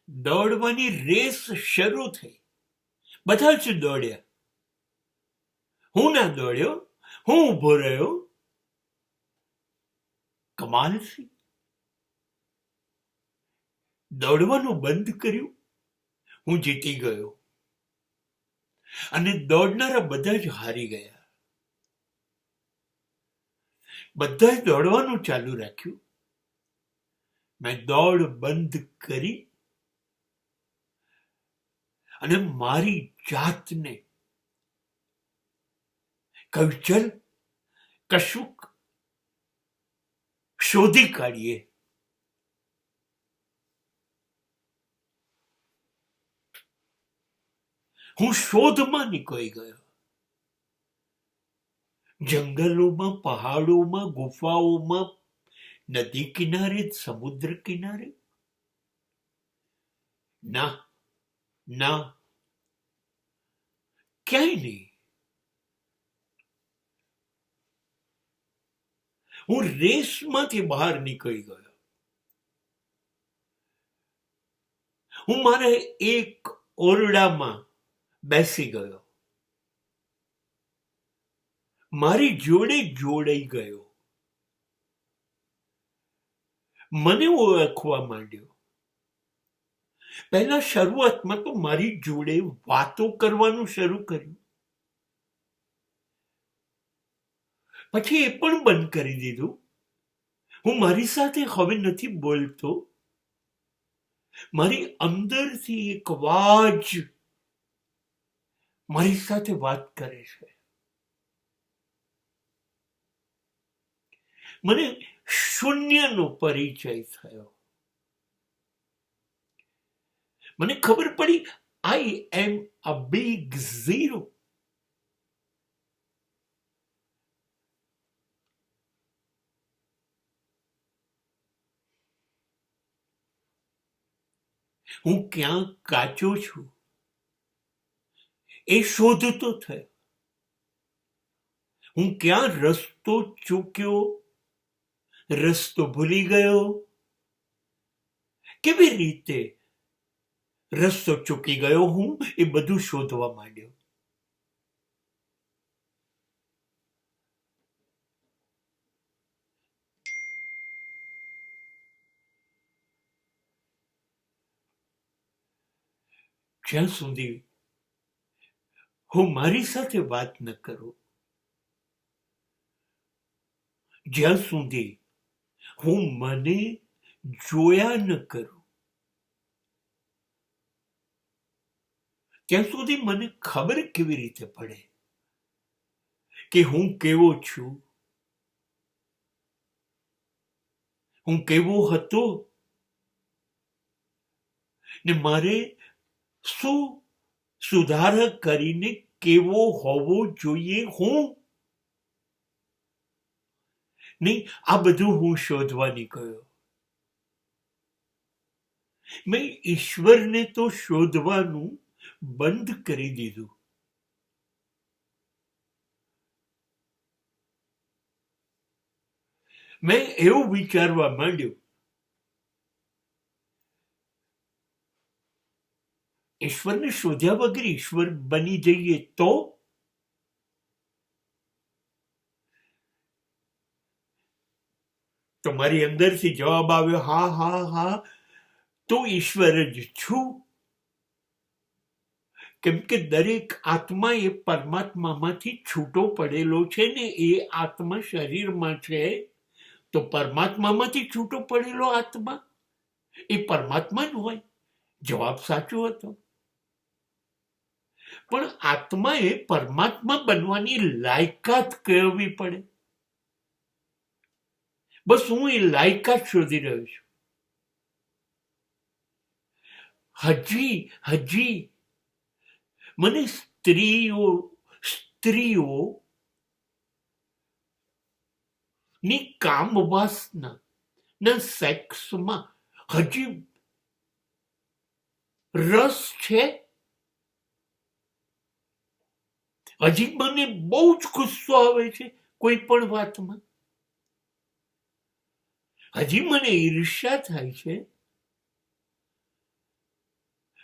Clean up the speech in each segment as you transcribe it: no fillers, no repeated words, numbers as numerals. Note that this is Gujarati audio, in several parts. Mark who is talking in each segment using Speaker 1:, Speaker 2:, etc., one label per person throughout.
Speaker 1: દોડવાની રેસ શરૂ થઈ. બધા જ દોડ્યા. હું ના દોડ્યો, હું ઊભો રહ્યો. કમાલ છે. દોડવાનું બંધ કર્યું, હું જીતી ગયો. અને દોડનારા બધા જ હારી ગયા. બધા જ દોડવાનું ચાલુ રાખ્યું. મેં દોડ બંધ કરી અને મારી જાતને કહ્યું, ચલ કશુંક શોધી કાઢીએ. હું શોધમાં નીકળી ગયો. જંગલોમાં, પહાડોમાં, ગુફાઓમાં, નદી કિનારે, સમુદ્ર કિનારે. ના ના, ક્યાંય નહીં. હું રેસમાંથી બહાર નીકળી ગયો. હું મારે એક ઓરડામાં બેસી ગયો. મારી જોડે જોડાઈ ગયો. મને ઓળખવા માંડ્યો. પહેલા શરૂઆતમાં તો મારી જોડે વાતો કરવાનું શરૂ કર્યું. પછી એ પણ બંધ કરી દીધું. હું મારી સાથે હવે નથી બોલતો. મારી અંદરથી એક અવાજ મારી સાથે વાત કરે છે. મને શૂન્યનો પરિચય થયો. મને ખબર પડી, આઈ એમ અ બિગ ઝીરો. હું ક્યાં કાચો છું એ શોધતો થયો. હું ક્યાં રસ્તો ચૂક્યો, રસ્તો ભૂલી ગયો. કેવી રીતે રસ્તો ચૂકી ગયો હું, એ બધું શોધવા માંડ્યો. જ્યાં સુધી હું મારી સાથે વાત ન કરું, જ્યાં સુધી હું મને જોયા ન કરું, ત્યાં સુધી મને ખબર કેવી રીતે પડે કે હું કેવો છું, હું કેવો હતો, ને મારે શું સુધારા કરીને કેવો હોવો જોઈએ હું. નહીં, આ બધું હું શોધવા નીકળ્યો. મેં ઈશ્વરને તો શોધવાનું બંધ કરી દીધું. મેં એવું વિચારવા માંડ્યું, ઈશ્વરને શોધ્યા વગર ઈશ્વર બની જઈએ તો? તો મારી અંદરથી જવાબ આવ્યો, હા હા હા, તો ઈશ્વર જ છું. કેમ કે દરેક આત્મા એ પરમાત્મામાંથી છૂટો પડેલો છે ને. એ આત્મા શરીરમાં છે તો પરમાત્મામાંથી છૂટો પડેલો આત્મા એ પરમાત્મા જ હોય. જવાબ સાચો હતો. પણ આત્માએ પરમાત્મા બનવાની લાયકાત કેળવવી પડે. બસ હું એ લાયકાત શોધી રહ્યો છું. હજી મને સ્ત્રીઓ ની કામ વાસના ના સેક્સમાં હજી રસ છે. હજી મને બહુ જ ગુસ્સો આવે છે કોઈ પણ વાતમાં. હજી મને ઈર્ષ્યા થાય છે.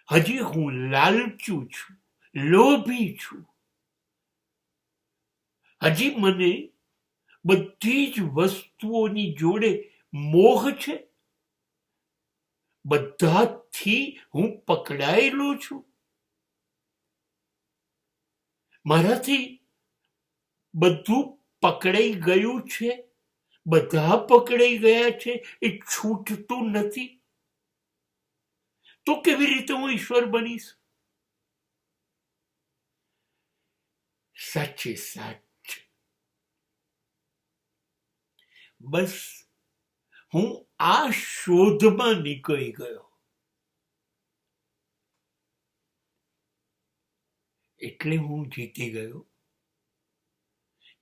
Speaker 1: હજી હું લાલચું છું, લોભી છું. હજી મને બધી જ વસ્તુઓની જોડે મોહ છે. બધાથી હું પકડાયેલો છું. મારાથી બધું પકડાઈ ગયું છે. બધા પકડાઈ ગયા છે, એ છૂટતું નથી. તો કેવી રીતે હું ઈશ્વર બનીશ? સાચે સાચ બસ હું આ શોધમાં નીકળી ગયો. એટલે હું જીતી ગયો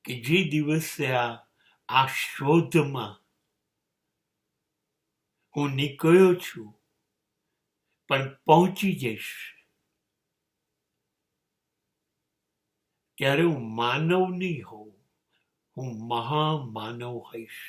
Speaker 1: કે જે દિવસે આ શોધમાં હું નીકળ્યો છું, પણ પહોંચી જઈશ, ત્યારે હું માનવ નહીં હોઉં, હું મહામાનવ હઈશ.